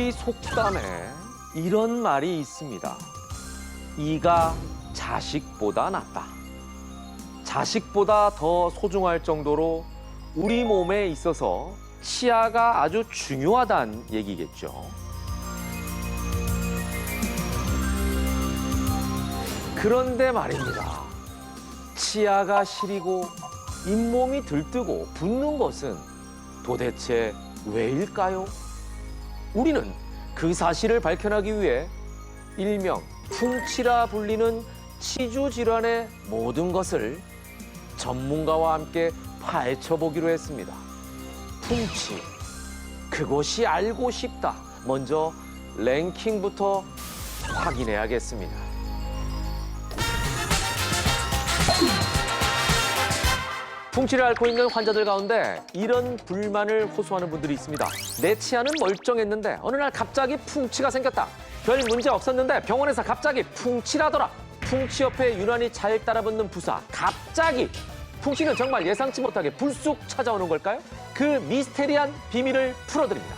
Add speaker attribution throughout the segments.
Speaker 1: 우리 속담에 이런 말이 있습니다. 이가 자식보다 낫다. 자식보다 더 소중할 정도로 우리 몸에 있어서 치아가 아주 중요하다는 얘기겠죠. 그런데 말입니다. 치아가 시리고 잇몸이 들뜨고 붓는 것은 도대체 왜일까요? 우리는 그 사실을 밝혀내기 위해 일명 풍치라 불리는 치주 질환의 모든 것을 전문가와 함께 파헤쳐 보기로 했습니다. 풍치, 그것이 알고 싶다. 먼저 랭킹부터 확인해야겠습니다. 풍치를 앓고 있는 환자들 가운데 이런 불만을 호소하는 분들이 있습니다. 내 치아는 멀쩡했는데 어느 날 갑자기 풍치가 생겼다. 별 문제 없었는데 병원에서 갑자기 풍치라더라. 풍치 옆에 유난히 잘 따라붙는 부사, 갑자기. 풍치는 정말 예상치 못하게 불쑥 찾아오는 걸까요? 그 미스테리한 비밀을 풀어드립니다.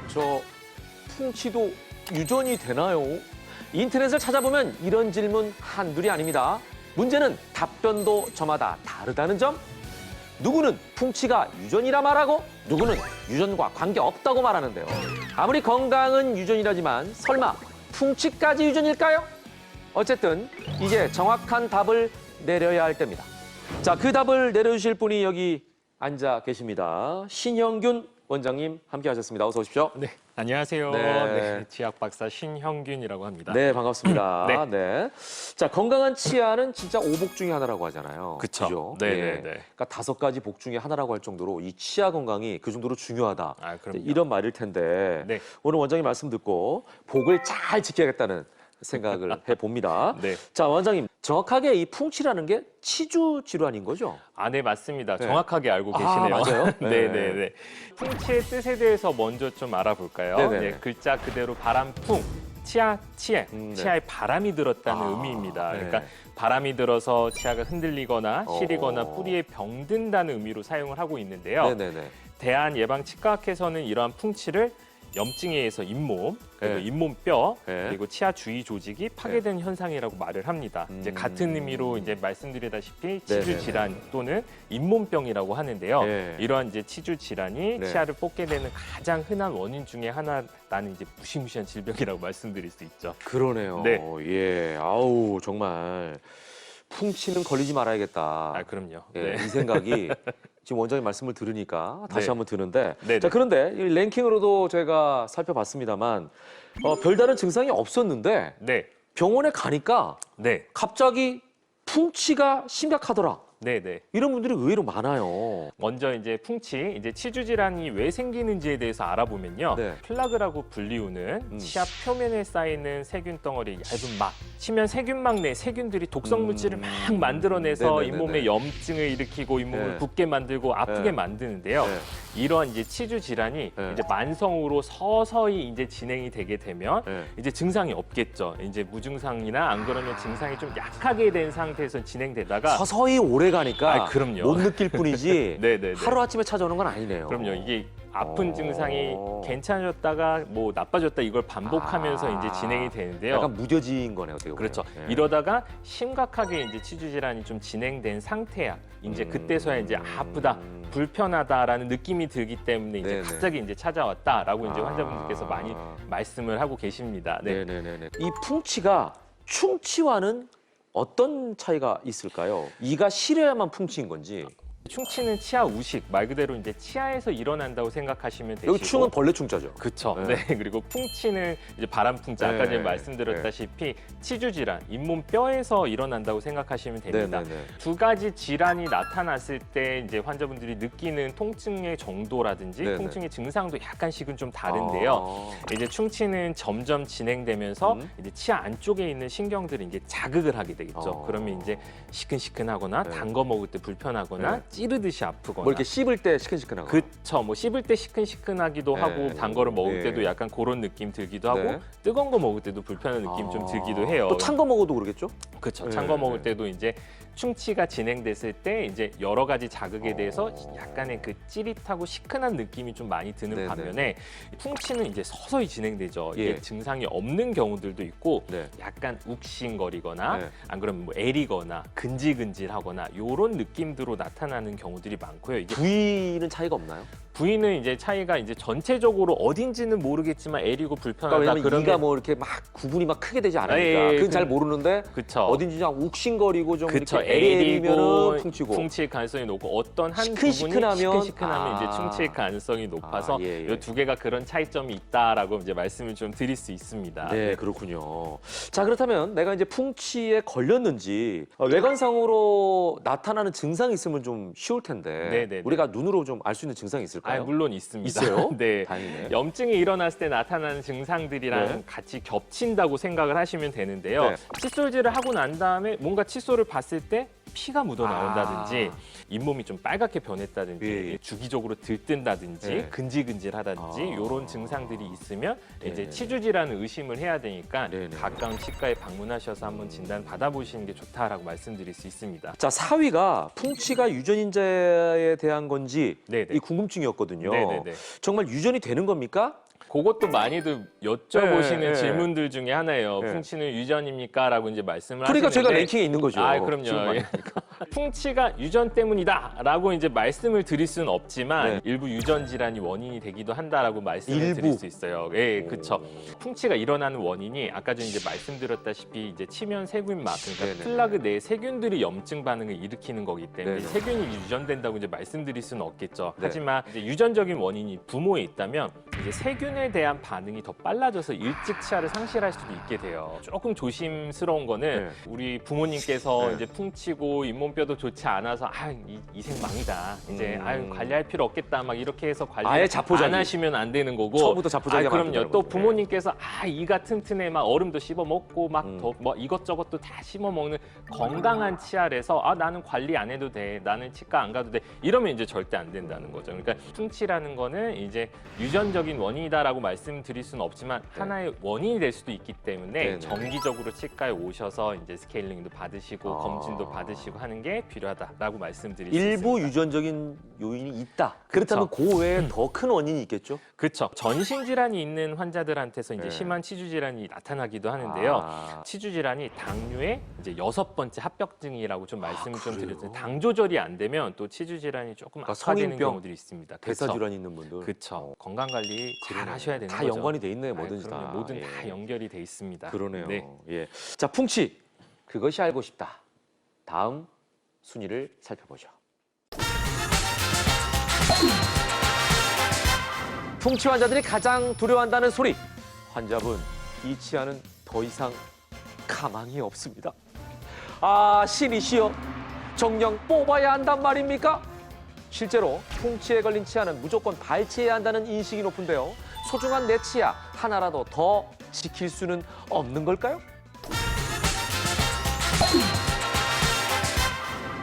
Speaker 1: 저 풍치도 유전이 되나요? 인터넷을 찾아보면 이런 질문 한둘이 아닙니다. 문제는 답변도 저마다 다르다는 점. 누구는 풍치가 유전이라 말하고 누구는 유전과 관계없다고 말하는데요. 아무리 건강은 유전이라지만 설마 풍치까지 유전일까요? 어쨌든 이제 정확한 답을 내려야 할 때입니다. 자, 그 답을 내려주실 분이 여기 앉아 계십니다. 신형균 원장님 함께 하셨습니다. 어서 오십시오.
Speaker 2: 네, 안녕하세요.
Speaker 1: 네.
Speaker 2: 네, 치약 박사 신형균이라고 합니다.
Speaker 1: 네, 반갑습니다.
Speaker 2: 네.
Speaker 1: 네. 자, 건강한 치아는 진짜 오복 중에 하나라고 하잖아요.
Speaker 2: 그쵸.
Speaker 1: 그죠?
Speaker 2: 네,
Speaker 1: 예.
Speaker 2: 네, 네.
Speaker 1: 그러니까 5가지 복 중에 하나라고 할 정도로 이 치아 건강이 그 정도로 중요하다.
Speaker 2: 아, 그럼요.
Speaker 1: 이런 말일 텐데
Speaker 2: 네.
Speaker 1: 오늘 원장님 말씀 듣고 복을 잘 지켜야겠다는 생각을 해봅니다.
Speaker 2: 네.
Speaker 1: 자, 원장님 정확하게 이 풍치라는 게 치주 질환인 거죠?
Speaker 2: 아, 네, 맞습니다.
Speaker 1: 네.
Speaker 2: 정확하게 알고
Speaker 1: 아,
Speaker 2: 계시네요.
Speaker 1: 맞아요?
Speaker 2: 네,
Speaker 1: 네.
Speaker 2: 네, 네. 풍치의 뜻에 대해서 먼저 좀 알아볼까요?
Speaker 1: 네, 네, 네.
Speaker 2: 네, 글자 그대로 바람풍, 치에,
Speaker 1: 네.
Speaker 2: 치아에 바람이 들었다는
Speaker 1: 아,
Speaker 2: 의미입니다.
Speaker 1: 네.
Speaker 2: 그러니까 바람이 들어서 치아가 흔들리거나 시리거나
Speaker 1: 어.
Speaker 2: 뿌리에 병든다는 의미로 사용을 하고 있는데요.
Speaker 1: 네네네.
Speaker 2: 대한예방치과학회에서는 이러한 풍치를 염증에 의해서 잇몸, 그리고
Speaker 1: 네.
Speaker 2: 잇몸뼈,
Speaker 1: 네.
Speaker 2: 그리고 치아 주위 조직이 파괴된 현상이라고 말을 합니다. 이제 같은 의미로 이제 말씀드리다시피 치주
Speaker 1: 네네네.
Speaker 2: 질환 또는 잇몸병이라고 하는데요.
Speaker 1: 네.
Speaker 2: 이러한 이제 치주 질환이
Speaker 1: 네.
Speaker 2: 치아를 뽑게 되는 가장 흔한 원인 중에 하나라는 이제 무시무시한 질병이라고 말씀드릴 수 있죠.
Speaker 1: 그러네요.
Speaker 2: 네.
Speaker 1: 예, 아우 정말 풍치는 걸리지 말아야겠다.
Speaker 2: 아, 그럼요.
Speaker 1: 예,
Speaker 2: 네.
Speaker 1: 이 생각이 지금 원장님 말씀을 들으니까 다시
Speaker 2: 네.
Speaker 1: 한번 드는데
Speaker 2: 네네.
Speaker 1: 자, 그런데 이 랭킹으로도 제가 살펴봤습니다만 별다른 증상이 없었는데
Speaker 2: 네.
Speaker 1: 병원에 가니까
Speaker 2: 네.
Speaker 1: 갑자기 풍치가 심각하더라.
Speaker 2: 네.
Speaker 1: 이런 분들이 의외로 많아요.
Speaker 2: 먼저 이제 풍치, 이제 치주 질환이 왜 생기는지에 대해서 알아보면요.
Speaker 1: 네.
Speaker 2: 플라그라고 불리우는 치아 표면에 쌓이는 세균 덩어리, 얇은 막. 치면 세균막 내 세균들이 독성 물질을 막 만들어내서
Speaker 1: 네네네네.
Speaker 2: 잇몸에 염증을 일으키고 잇몸을
Speaker 1: 네.
Speaker 2: 붓게 만들고 아프게
Speaker 1: 네.
Speaker 2: 만드는데요.
Speaker 1: 네.
Speaker 2: 이런 이제 치주 질환이
Speaker 1: 네.
Speaker 2: 이제 만성으로 서서히 이제 진행이 되게 되면
Speaker 1: 네.
Speaker 2: 이제 증상이 없겠죠. 이제 무증상이나 안 그러면 증상이 좀 약하게 된 상태에서 진행되다가
Speaker 1: 서서히 오래 가니까
Speaker 2: 아, 그럼요.
Speaker 1: 못 느낄 뿐이지
Speaker 2: 네네네.
Speaker 1: 하루아침에 찾아오는 건 아니네요.
Speaker 2: 그럼요. 이게 아픈
Speaker 1: 어.
Speaker 2: 증상이 괜찮아졌다가 뭐 나빠졌다 이걸 반복하면서 이제 진행이 되는데요.
Speaker 1: 약간 무뎌진 거네요, 어떻게 보면.
Speaker 2: 그렇죠.
Speaker 1: 예.
Speaker 2: 이러다가 심각하게 이제 치주 질환이 좀 진행된 상태야. 이제 그때서야 이제 아프다, 불편하다라는 느낌이 들기 때문에 이제
Speaker 1: 네네.
Speaker 2: 갑자기 이제 찾아왔다라고 이제
Speaker 1: 아.
Speaker 2: 환자분들께서 많이 말씀을 하고 계십니다. 네.
Speaker 1: 네네네. 이 풍치가 충치와는 어떤 차이가 있을까요? 이가 시려야만 풍치인 건지.
Speaker 2: 충치는 치아 우식, 말 그대로 이제 치아에서 일어난다고 생각하시면 되시고.
Speaker 1: 여기 충은 벌레 충자죠.
Speaker 2: 그렇죠.
Speaker 1: 네.
Speaker 2: 네. 그리고 풍치는 이제 바람풍자, 아까
Speaker 1: 네.
Speaker 2: 전에 말씀드렸다시피 치주 질환, 잇몸 뼈에서 일어난다고 생각하시면 됩니다.
Speaker 1: 네네네.
Speaker 2: 두 가지 질환이 나타났을 때 이제 환자분들이 느끼는 통증의 정도라든지
Speaker 1: 네네.
Speaker 2: 통증의 증상도 약간씩은 좀 다른데요. 이제 충치는 점점 진행되면서 이제 치아 안쪽에 있는 신경들이 이제 자극을 하게 되겠죠. 그러면 이제 시큰시큰하거나
Speaker 1: 네.
Speaker 2: 단 거 먹을 때 불편하거나
Speaker 1: 네.
Speaker 2: 찌르듯이 아프거나.
Speaker 1: 뭐 이렇게 씹을 때 시큰시큰하고.
Speaker 2: 그쵸. 뭐 씹을 때 시큰시큰하기도
Speaker 1: 네.
Speaker 2: 하고 단 거를 먹을
Speaker 1: 네.
Speaker 2: 때도 약간 그런 느낌 들기도 하고
Speaker 1: 네.
Speaker 2: 뜨거운 거 먹을 때도 불편한 느낌 좀 들기도 해요.
Speaker 1: 또 찬 거 먹어도 그러겠죠?
Speaker 2: 그렇죠.
Speaker 1: 네.
Speaker 2: 찬 거 먹을 때도 이제 충치가 진행됐을 때 이제 여러 가지 자극에 대해서 약간의 그 찌릿하고 시큰한 느낌이 좀 많이 드는
Speaker 1: 네네.
Speaker 2: 반면에 풍치는 이제 서서히 진행되죠. 이게
Speaker 1: 예.
Speaker 2: 증상이 없는 경우들도 있고
Speaker 1: 네.
Speaker 2: 약간 욱신거리거나
Speaker 1: 네.
Speaker 2: 안 그러면 뭐 애리거나 근질근질하거나 이런 느낌으로 나타나는 경우들이 많고요. 이게
Speaker 1: 부위는 차이가 없나요?
Speaker 2: 부위는 이제 차이가 이제 전체적으로 어딘지는 모르겠지만 애리고 불편하다
Speaker 1: 그러니까 왜냐면
Speaker 2: 그런
Speaker 1: 이가
Speaker 2: 게
Speaker 1: 뭐 이렇게 막 구분이 막 크게 되지 않으니까
Speaker 2: 예,
Speaker 1: 그건 잘 모르는데
Speaker 2: 그쵸.
Speaker 1: 어딘지 그냥 욱신거리고 좀
Speaker 2: 그쵸.
Speaker 1: 이렇게 애리면은
Speaker 2: 애리고
Speaker 1: 풍치고.
Speaker 2: 풍치일 가능성이 높고 어떤 한
Speaker 1: 시큰시큰하면?
Speaker 2: 부분이 시큰시큰하면
Speaker 1: 아.
Speaker 2: 이제 충치일 가능성이 높아서
Speaker 1: 예, 예.
Speaker 2: 이 두 개가 그런 차이점이 있다라고 이제 말씀을 좀 드릴 수 있습니다.
Speaker 1: 네, 그렇군요. 자, 그렇다면 내가 이제 풍치에 걸렸는지 외관상으로 나타나는 증상이 있으면 좀 쉬울 텐데
Speaker 2: 네네네.
Speaker 1: 우리가 눈으로 좀 알 수 있는 증상이 있을까요?
Speaker 2: 물론 있습니다.
Speaker 1: 있어요?
Speaker 2: 네.
Speaker 1: 다행이네.
Speaker 2: 염증이 일어났을 때 나타나는 증상들이랑
Speaker 1: 네.
Speaker 2: 같이 겹친다고 생각을 하시면 되는데요.
Speaker 1: 네.
Speaker 2: 칫솔질을 하고 난 다음에 뭔가 칫솔을 봤을 때 피가 묻어 나온다든지 잇몸이 좀 빨갛게 변했다든지
Speaker 1: 예.
Speaker 2: 주기적으로 들뜬다든지
Speaker 1: 네.
Speaker 2: 근질근질하다든지 이런 증상들이 있으면 이제
Speaker 1: 네.
Speaker 2: 치주 질환을 의심을 해야 되니까
Speaker 1: 네, 네.
Speaker 2: 가까운 치과에 방문하셔서 한번 진단 받아보시는 게 좋다라고 말씀드릴 수 있습니다.
Speaker 1: 자, 4위가 풍치가 유전인자에 대한 건지
Speaker 2: 네네.
Speaker 1: 이 궁금증이었거든요.
Speaker 2: 네네네.
Speaker 1: 정말 유전이 되는 겁니까?
Speaker 2: 그것도 많이들 여쭤보시는
Speaker 1: 네, 네.
Speaker 2: 질문들 중에 하나예요.
Speaker 1: 네.
Speaker 2: 풍치는 유전입니까? 라고 이제 말씀을
Speaker 1: 그러니까
Speaker 2: 하시는데
Speaker 1: 저희가 랭킹에 있는 거죠.
Speaker 2: 아,
Speaker 1: 지금
Speaker 2: 그럼요.
Speaker 1: 많이.
Speaker 2: 예. 풍치가 유전 때문이다라고 이제 말씀을 드릴 수는 없지만
Speaker 1: 네.
Speaker 2: 일부 유전 질환이 원인이 되기도 한다라고 말씀을
Speaker 1: 일부?
Speaker 2: 드릴 수 있어요. 예, 그렇죠. 풍치가 일어나는 원인이 아까 전에 이제 말씀드렸다시피 이제 치면 세균막 그러니까
Speaker 1: 네네.
Speaker 2: 플라그 내 세균들이 염증 반응을 일으키는 거기 때문에
Speaker 1: 네네.
Speaker 2: 세균이 유전된다고 이제 말씀드릴 수는 없겠죠.
Speaker 1: 네.
Speaker 2: 하지만 이제 유전적인 원인이 부모에 있다면 이제 세균에 대한 반응이 더 빨라져서 일찍 치아를 상실할 수도 있게 돼요. 조금 조심스러운 거는
Speaker 1: 네.
Speaker 2: 우리 부모님께서
Speaker 1: 네.
Speaker 2: 이제 풍치고 잇몸뼈도 좋지 않아서 이생 망이다. 이제 관리할 필요 없겠다. 막 이렇게 해서 관리
Speaker 1: 아예 자포자기.
Speaker 2: 안 하시면 안 되는 거고.
Speaker 1: 처음부터 자포자기가
Speaker 2: 그럼요.
Speaker 1: 만든다는
Speaker 2: 또
Speaker 1: 거죠.
Speaker 2: 부모님께서 이가 튼튼해 막 얼음도 씹어 먹고 막
Speaker 1: 음.
Speaker 2: 더 뭐 이것저것도 다 씹어 먹는 건강한 치아래서 나는 관리 안 해도 돼. 나는 치과 안 가도 돼. 이러면 이제 절대 안 된다는 거죠. 그러니까 풍치라는 거는 이제 유전적인 원인이다라고 말씀드릴 수는 없지만
Speaker 1: 네.
Speaker 2: 하나의 원인이 될 수도 있기 때문에
Speaker 1: 네네.
Speaker 2: 정기적으로 치과에 오셔서 이제 스케일링도 받으시고 검진도 받으시고 하는 게 필요하다라고 말씀드릴 수
Speaker 1: 일부
Speaker 2: 있습니다.
Speaker 1: 유전적인 요인이 있다. 그렇다면
Speaker 2: 그쵸.
Speaker 1: 그 외에 더 큰 원인이 있겠죠?
Speaker 2: 그렇죠. 전신 질환이 있는 환자들한테서 이제
Speaker 1: 네.
Speaker 2: 심한 치주 질환이 나타나기도 하는데요.
Speaker 1: 아.
Speaker 2: 치주 질환이 당뇨의 이제 6번째 합병증이라고 좀 말씀을 좀
Speaker 1: 그래요?
Speaker 2: 드렸어요. 당 조절이 안 되면 또 치주 질환이 조금
Speaker 1: 그러니까
Speaker 2: 악화되는
Speaker 1: 성인병,
Speaker 2: 경우들이 있습니다.
Speaker 1: 대사
Speaker 2: 그쵸?
Speaker 1: 질환 있는 분들.
Speaker 2: 그렇죠. 건강 관리 잘 하셔야 되는
Speaker 1: 다
Speaker 2: 거죠.
Speaker 1: 연관이 돼 있네요, 뭐든지
Speaker 2: 그럼요.
Speaker 1: 다.
Speaker 2: 뭐든
Speaker 1: 예.
Speaker 2: 다 연결이 돼 있습니다.
Speaker 1: 그러네요.
Speaker 2: 네.
Speaker 1: 예. 자, 풍치. 그것이 알고 싶다. 다음 순위를 살펴보죠. 풍치 환자들이 가장 두려워한다는 소리. 환자분, 이 치아는 더 이상 가망이 없습니다. 신이시여, 정령 뽑아야 한단 말입니까? 실제로 풍치에 걸린 치아는 무조건 발치해야 한다는 인식이 높은데요. 소중한 내 치아 하나라도 더 지킬 수는 없는 걸까요?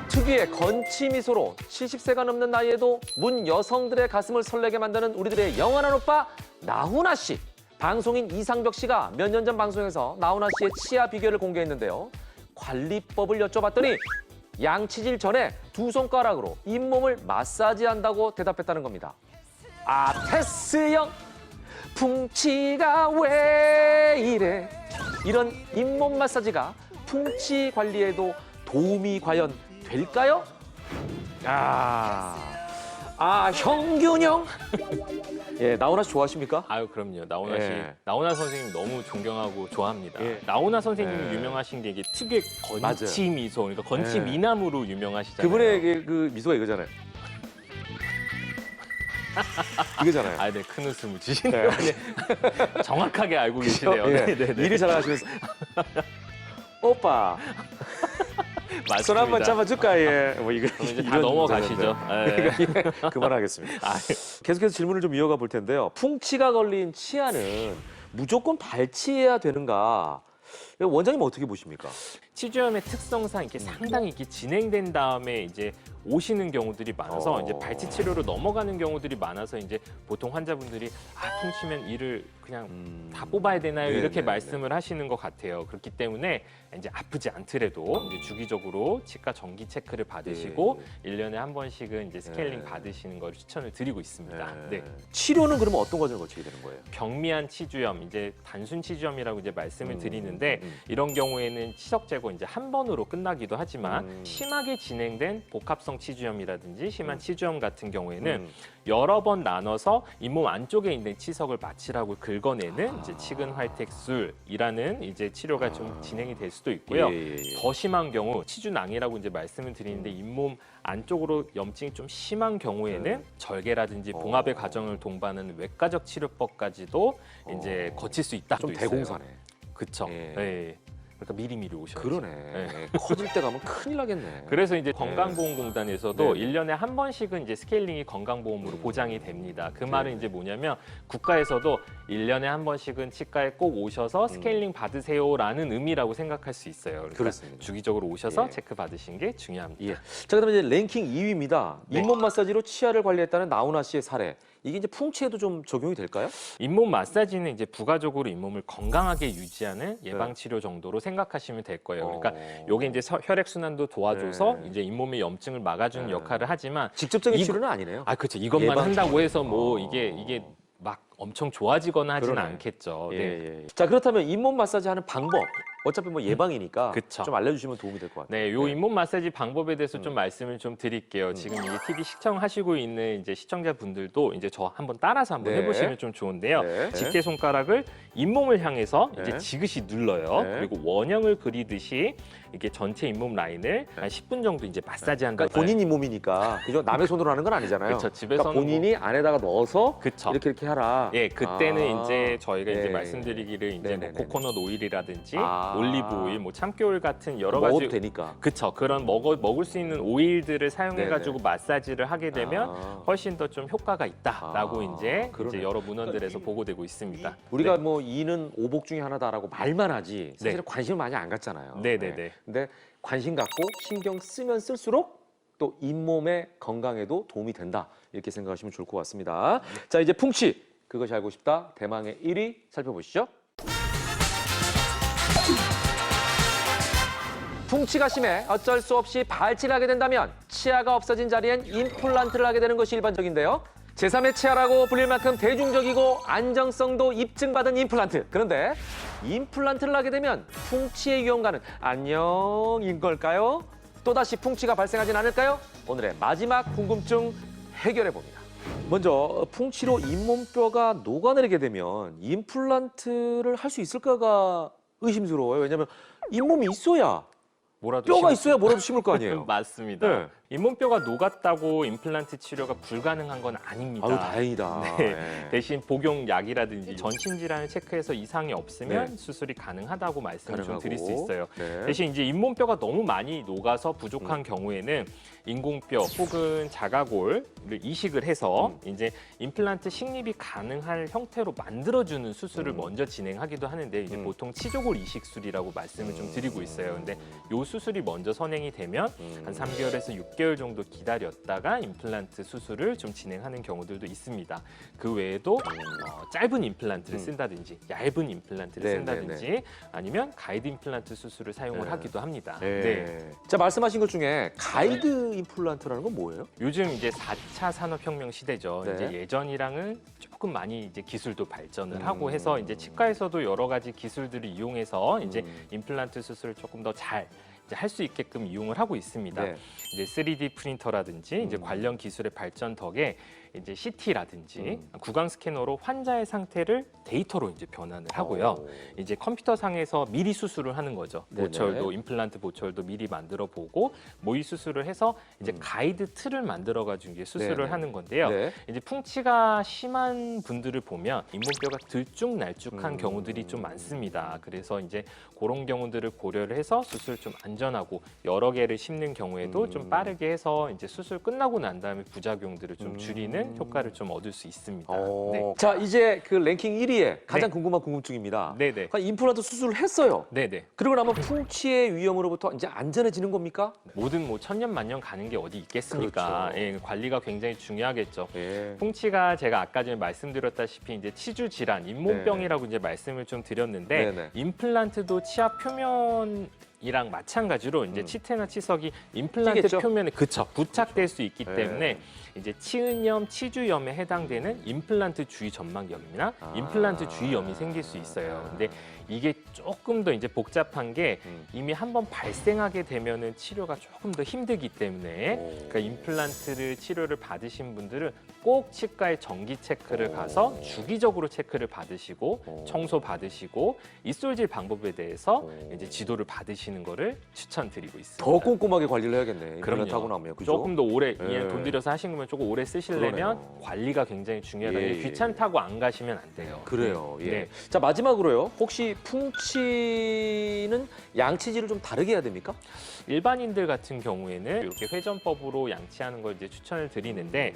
Speaker 1: 특유의 건치 미소로 70세가 넘는 나이에도 문 여성들의 가슴을 설레게 만드는 우리들의 영원한 오빠 나훈아 씨. 방송인 이상벽 씨가 몇 년 전 방송에서 나훈아 씨의 치아 비결을 공개했는데요. 관리법을 여쭤봤더니 양치질 전에 두 손가락으로 잇몸을 마사지한다고 대답했다는 겁니다. 테스 형, 풍치가 왜 이래? 이런 잇몸 마사지가 풍치 관리에도 도움이 과연 될까요? 형균 형. 예, 나훈아 씨 좋아하십니까?
Speaker 2: 아유 그럼요. 나훈아 씨,
Speaker 1: 예.
Speaker 2: 나훈아 선생님 너무 존경하고 좋아합니다.
Speaker 1: 예.
Speaker 2: 나훈아 선생님이
Speaker 1: 예.
Speaker 2: 유명하신 게 이게 특유의 건치
Speaker 1: 맞아요.
Speaker 2: 미소, 그러니까 건치
Speaker 1: 예.
Speaker 2: 미남으로 유명하시잖아요.
Speaker 1: 그분의 그 미소가 이거잖아요. 이거잖아요.
Speaker 2: 네, 큰 웃음을 주시네요.
Speaker 1: 네.
Speaker 2: 네. 정확하게 알고 계시네요.
Speaker 1: 예.
Speaker 2: 네, 네, 네.
Speaker 1: 일을 잘하시면서 오빠
Speaker 2: 맞습니다.
Speaker 1: 손 한번 잡아줄까? 예. 뭐 이거
Speaker 2: 그럼 이제 다
Speaker 1: 이런
Speaker 2: 넘어가시죠.
Speaker 1: 문제인데.
Speaker 2: 예.
Speaker 1: 그만하겠습니다. 계속해서 질문을 좀 이어가 볼 텐데요. 풍치가 걸린 치아는 무조건 발치해야 되는가? 원장님 어떻게 보십니까?
Speaker 2: 치주염의 특성상 이렇게 상당히 이렇게 진행된 다음에 이제 오시는 경우들이 많아서 이제 발치 치료로 넘어가는 경우들이 많아서 이제 보통 환자분들이 풍치면 이를 그냥 다 뽑아야 되나요?
Speaker 1: 네,
Speaker 2: 이렇게
Speaker 1: 네,
Speaker 2: 말씀을 하시는 것 같아요. 그렇기 때문에 이제 아프지 않더라도 이제 주기적으로 치과 정기 체크를 받으시고 1년에 한 번씩은 이제 스케일링 받으시는 걸 추천을 드리고 있습니다. 네.
Speaker 1: 치료는 그러면 어떤 과정을 거치게 되는 거예요?
Speaker 2: 경미한 치주염, 이제 단순 치주염이라고 이제 말씀을 드리는데 이런 경우에는 치석 제거 이제 한 번으로 끝나기도 하지만 심하게 진행된 복합성 치주염이라든지 심한 치주염 같은 경우에는 여러 번 나눠서 잇몸 안쪽에 있는 치석을 마취라고 긁어내는 이제 치근 활택술이라는 이제 치료가 좀 진행이 될 수도 있고요. 더 심한 경우 치주낭이라고 이제 말씀을 드리는데 잇몸 안쪽으로 염증이 좀 심한 경우에는 절개라든지 봉합의 과정을 동반하는 외과적 치료법까지도 이제 거칠 수 있다.
Speaker 1: 좀 대공사네.
Speaker 2: 그렇죠.
Speaker 1: 예.
Speaker 2: 네. 그러니까 미리미리 오셔야죠.
Speaker 1: 그러네. 커질 때 가면 큰일 나겠네.
Speaker 2: 그래서 이제 건강보험공단에서도
Speaker 1: 네.
Speaker 2: 1년에 한 번씩은 이제 스케일링이 건강보험으로 보장이 됩니다. 그 말은 이제 뭐냐면 국가에서도 1년에 한 번씩은 치과에 꼭 오셔서 스케일링 받으세요라는 의미라고 생각할 수 있어요. 그러니까
Speaker 1: 그렇습니다.
Speaker 2: 주기적으로 오셔서
Speaker 1: 예.
Speaker 2: 체크 받으신 게 중요합니다.
Speaker 1: 예. 자, 그다음에 이제 랭킹 2위입니다.
Speaker 2: 네.
Speaker 1: 잇몸 마사지로 치아를 관리했다는 나훈아 씨의 사례. 이게 이제 풍치에도 좀 적용이 될까요?
Speaker 2: 잇몸 마사지는 이제 부가적으로 잇몸을 건강하게 유지하는 예방 치료 정도로 생각하시면 될 거예요. 그러니까 요게 이제 혈액 순환도 도와줘서
Speaker 1: 네.
Speaker 2: 이제 잇몸의 염증을 막아주는 역할을 하지만
Speaker 1: 직접적인
Speaker 2: 이-
Speaker 1: 치료는 아니네요.
Speaker 2: 그렇죠. 이것만
Speaker 1: 예방
Speaker 2: 한다고 해서 뭐
Speaker 1: 어.
Speaker 2: 이게 막 엄청 좋아지거나 하지는
Speaker 1: 그러네.
Speaker 2: 않겠죠.
Speaker 1: 예,
Speaker 2: 네.
Speaker 1: 예. 자, 그렇다면 잇몸 마사지 하는 방법. 어차피 뭐 예방이니까
Speaker 2: 그쵸.
Speaker 1: 좀 알려주시면 도움이 될 것 같아요.
Speaker 2: 네, 요 잇몸 마사지 방법에 대해서 좀 말씀을 좀 드릴게요. 지금 이제 TV 시청하시고 있는 이제 시청자분들도 이제 저 한번 따라서 한번
Speaker 1: 네.
Speaker 2: 해보시면 좀 좋은데요.
Speaker 1: 네.
Speaker 2: 집게 손가락을 잇몸을 향해서
Speaker 1: 네.
Speaker 2: 이제 지그시 눌러요.
Speaker 1: 네.
Speaker 2: 그리고 원형을 그리듯이 이렇게 전체 잇몸 라인을 한 10분 정도 이제 마사지한다.
Speaker 1: 그러니까 본인 잇몸이니까 그죠? 남의 손으로 하는 건 아니잖아요.
Speaker 2: 그쵸, 집에서는
Speaker 1: 그러니까 본인이 안에다가 넣어서
Speaker 2: 그쵸.
Speaker 1: 이렇게 하라.
Speaker 2: 예, 그때는
Speaker 1: 아.
Speaker 2: 이제 저희가 이제
Speaker 1: 네.
Speaker 2: 말씀드리기를 이제 뭐
Speaker 1: 네네네네.
Speaker 2: 코코넛 오일이라든지
Speaker 1: 아.
Speaker 2: 올리브 오일, 뭐 참깨 오일 같은 여러
Speaker 1: 먹어도
Speaker 2: 가지
Speaker 1: 되니까.
Speaker 2: 그쵸, 그런 먹을 수 있는 오일들을 사용해가지고 마사지를 하게 되면 훨씬 더 좀 효과가 있다라고 이제
Speaker 1: 그러네.
Speaker 2: 여러 문헌들에서 보고되고 있습니다.
Speaker 1: 우리가 뭐 이는 오복 중에 하나다라고 말만 하지 사실
Speaker 2: 네.
Speaker 1: 관심을 많이 안 갖잖아요.
Speaker 2: 네네네.
Speaker 1: 근데 관심 갖고 신경 쓰면 쓸수록 또 잇몸의 건강에도 도움이 된다. 이렇게 생각하시면 좋을 것 같습니다. 자, 이제 풍치. 그것이 알고 싶다. 대망의 1위 살펴보시죠. 풍치가 심해 어쩔 수 없이 발치를 하게 된다면 치아가 없어진 자리엔 임플란트를 하게 되는 것이 일반적인데요. 제3의 치아라고 불릴 만큼 대중적이고 안정성도 입증받은 임플란트. 그런데 임플란트를 하게 되면 풍치의 위험과는 안녕인 걸까요? 또다시 풍치가 발생하진 않을까요? 오늘의 마지막 궁금증 해결해 봅니다. 먼저 풍치로 잇몸뼈가 녹아내리게 되면 임플란트를 할 수 있을까가 의심스러워요. 왜냐하면 잇몸이 있어야
Speaker 2: 뭐라도
Speaker 1: 뼈가
Speaker 2: 심을
Speaker 1: 있어야 뭐라도 심을 거 아니에요.
Speaker 2: 맞습니다.
Speaker 1: 네.
Speaker 2: 잇몸뼈가 녹았다고 임플란트 치료가 불가능한 건 아닙니다.
Speaker 1: 아유, 다행이다.
Speaker 2: 네.
Speaker 1: 네.
Speaker 2: 대신 복용약이라든지 전신 질환을 체크해서 이상이 없으면
Speaker 1: 네.
Speaker 2: 수술이 가능하다고 말씀을 좀
Speaker 1: 가능하고.
Speaker 2: 드릴 수 있어요.
Speaker 1: 네.
Speaker 2: 대신 이제 잇몸뼈가 너무 많이 녹아서 부족한 경우에는 인공뼈 혹은 자가골을 이식을 해서 이제 임플란트 식립이 가능할 형태로 만들어주는 수술을 먼저 진행하기도 하는데 이제 보통 치조골 이식술이라고 말씀을 좀 드리고 있어요. 근데 요 수술이 먼저 선행이 되면 한 3개월에서 6개월 정도 기다렸다가 임플란트 수술을 좀 진행하는 경우들도 있습니다. 그 외에도 짧은 임플란트를 쓴다든지 얇은 임플란트를
Speaker 1: 네,
Speaker 2: 쓴다든지 아니면 가이드 임플란트 수술을 사용을 하기도 합니다.
Speaker 1: 네.
Speaker 2: 네.
Speaker 1: 자, 말씀하신 것 중에 가이드 임플란트라는 건 뭐예요?
Speaker 2: 요즘 이제 4차 산업혁명 시대죠.
Speaker 1: 네.
Speaker 2: 이제 예전이랑은 조금 많이 이제 기술도 발전을 하고 해서 이제 치과에서도 여러 가지 기술들을 이용해서 이제 임플란트 수술을 조금 더 잘 할 수 있게끔 이용을 하고 있습니다.
Speaker 1: 네.
Speaker 2: 이제 3D 프린터라든지 이제 관련 기술의 발전 덕에 이제 CT라든지 구강 스캐너로 환자의 상태를 데이터로 이제 변환을 하고요. 이제 컴퓨터 상에서 미리 수술을 하는 거죠.
Speaker 1: 네네.
Speaker 2: 보철도 임플란트 보철도 미리 만들어 보고 모의 수술을 해서 이제 가이드 틀을 만들어 가지고 이제 수술을
Speaker 1: 네네.
Speaker 2: 하는 건데요.
Speaker 1: 네.
Speaker 2: 이제 풍치가 심한 분들을 보면 잇몸뼈가 들쭉날쭉한 경우들이 좀 많습니다. 그래서 이제 그런 경우들을 고려를 해서 수술 좀 안전하고 여러 개를 심는 경우에도 좀 빠르게 해서 이제 수술 끝나고 난 다음에 부작용들을 좀 줄이는 되는 효과를 좀 얻을 수 있습니다.
Speaker 1: 어.
Speaker 2: 네.
Speaker 1: 자, 이제 그 랭킹 1위에 가장
Speaker 2: 네.
Speaker 1: 궁금한 궁금증입니다.
Speaker 2: 네네.
Speaker 1: 임플란트 수술을 했어요.
Speaker 2: 네네.
Speaker 1: 그리고 나면 풍치의 위험으로부터 이제 안전해지는 겁니까?
Speaker 2: 뭐든 뭐 천년만년 가는 게 어디 있겠습니까?
Speaker 1: 그렇죠.
Speaker 2: 예, 관리가 굉장히 중요하겠죠.
Speaker 1: 예.
Speaker 2: 풍치가 제가 아까 전에 말씀드렸다시피 이제 치주 질환, 잇몸병이라고 이제 말씀을 좀 드렸는데
Speaker 1: 네네.
Speaker 2: 임플란트도 치아 표면이랑 마찬가지로 이제 치태나 치석이 임플란트
Speaker 1: 찌겠죠?
Speaker 2: 표면에 부착될 수 있기
Speaker 1: 네.
Speaker 2: 때문에 이제 치은염, 치주염에 해당되는 임플란트 주위 점막염이나 임플란트 주위염이 생길 수 있어요. 근데 이게 조금 더 이제 복잡한 게 이미 한번 발생하게 되면은 치료가 조금 더 힘들기 때문에 그러니까 임플란트를 치료를 받으신 분들은 꼭 치과에 정기 체크를 가서 주기적으로 체크를 받으시고 청소 받으시고 입술질 방법에 대해서 이제 지도를 받으시는 거를 추천드리고 있습니다.
Speaker 1: 더 꼼꼼하게 관리를 해야겠네. 임플란트
Speaker 2: 그럼요.
Speaker 1: 하고 나면. 그죠?
Speaker 2: 조금 더 오래
Speaker 1: 네.
Speaker 2: 돈 들여서 하신 거면 조금 오래 쓰시려면
Speaker 1: 그러네요.
Speaker 2: 관리가 굉장히 중요하다.
Speaker 1: 예, 예.
Speaker 2: 귀찮다고 안 가시면 안 돼요.
Speaker 1: 그래요. 예.
Speaker 2: 네.
Speaker 1: 자, 마지막으로요. 혹시 풍치는 양치질을 좀 다르게 해야 됩니까?
Speaker 2: 일반인들 같은 경우에는 이렇게 회전법으로 양치하는 걸 이제 추천을 드리는데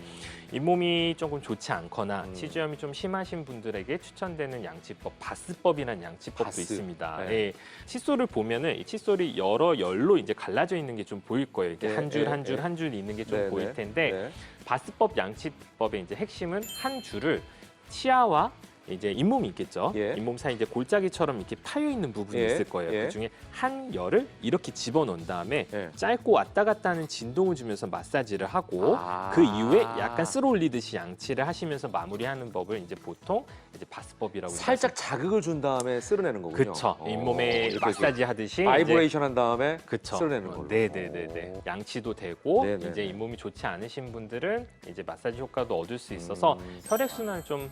Speaker 2: 잇몸이 조금 좋지 않거나 치주염이 좀 심하신 분들에게 추천되는 양치법, 바스법이라는 양치법도
Speaker 1: 바스.
Speaker 2: 있습니다.
Speaker 1: 네.
Speaker 2: 예. 칫솔을 보면은 이 칫솔이 여러 열로 이제 갈라져 있는 게 좀 보일 거예요. 이렇게
Speaker 1: 네,
Speaker 2: 한 줄
Speaker 1: 네,
Speaker 2: 한 줄
Speaker 1: 네.
Speaker 2: 한 줄 있는 게 좀
Speaker 1: 네,
Speaker 2: 보일
Speaker 1: 네.
Speaker 2: 텐데
Speaker 1: 네.
Speaker 2: 바스법 양치법의 이제 핵심은 한 줄을 치아와 이제 잇몸이 있겠죠.
Speaker 1: 예.
Speaker 2: 잇몸 사이 이제 골짜기처럼 이렇게 파여 있는 부분이
Speaker 1: 예.
Speaker 2: 있을 거예요.
Speaker 1: 예.
Speaker 2: 그 중에 한 열을 이렇게 집어넣은 다음에
Speaker 1: 예.
Speaker 2: 짧고 왔다 갔다 하는 진동을 주면서 마사지를 하고
Speaker 1: 아.
Speaker 2: 그 이후에 약간 쓸어 올리듯이 양치를 하시면서 마무리하는 법을 이제 보통 이제 바스법이라고
Speaker 1: 살짝 자극을 준 다음에 쓸어내는 거군요.
Speaker 2: 그쵸. 잇몸에
Speaker 1: 이렇게
Speaker 2: 마사지 하듯이
Speaker 1: 바이브레이션 한 다음에
Speaker 2: 그쵸.
Speaker 1: 쓸어내는 걸로.
Speaker 2: 네네네네. 양치도 되고
Speaker 1: 네네네.
Speaker 2: 이제 잇몸이 좋지 않으신 분들은 이제 마사지 효과도 얻을 수 있어서 혈액 순환을 좀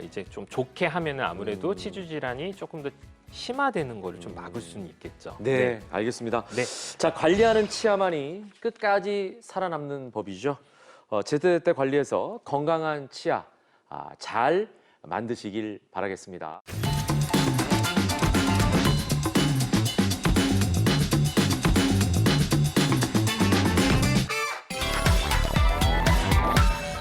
Speaker 2: 이제 좀 좋게 하면은 아무래도 치주 질환이 조금 더 심화되는 거를 좀 막을 수는 있겠죠.
Speaker 1: 네, 알겠습니다.
Speaker 2: 네.
Speaker 1: 자, 관리하는 치아만이 끝까지 살아남는 법이죠. 제때제때 관리해서 건강한 치아 잘 만드시길 바라겠습니다.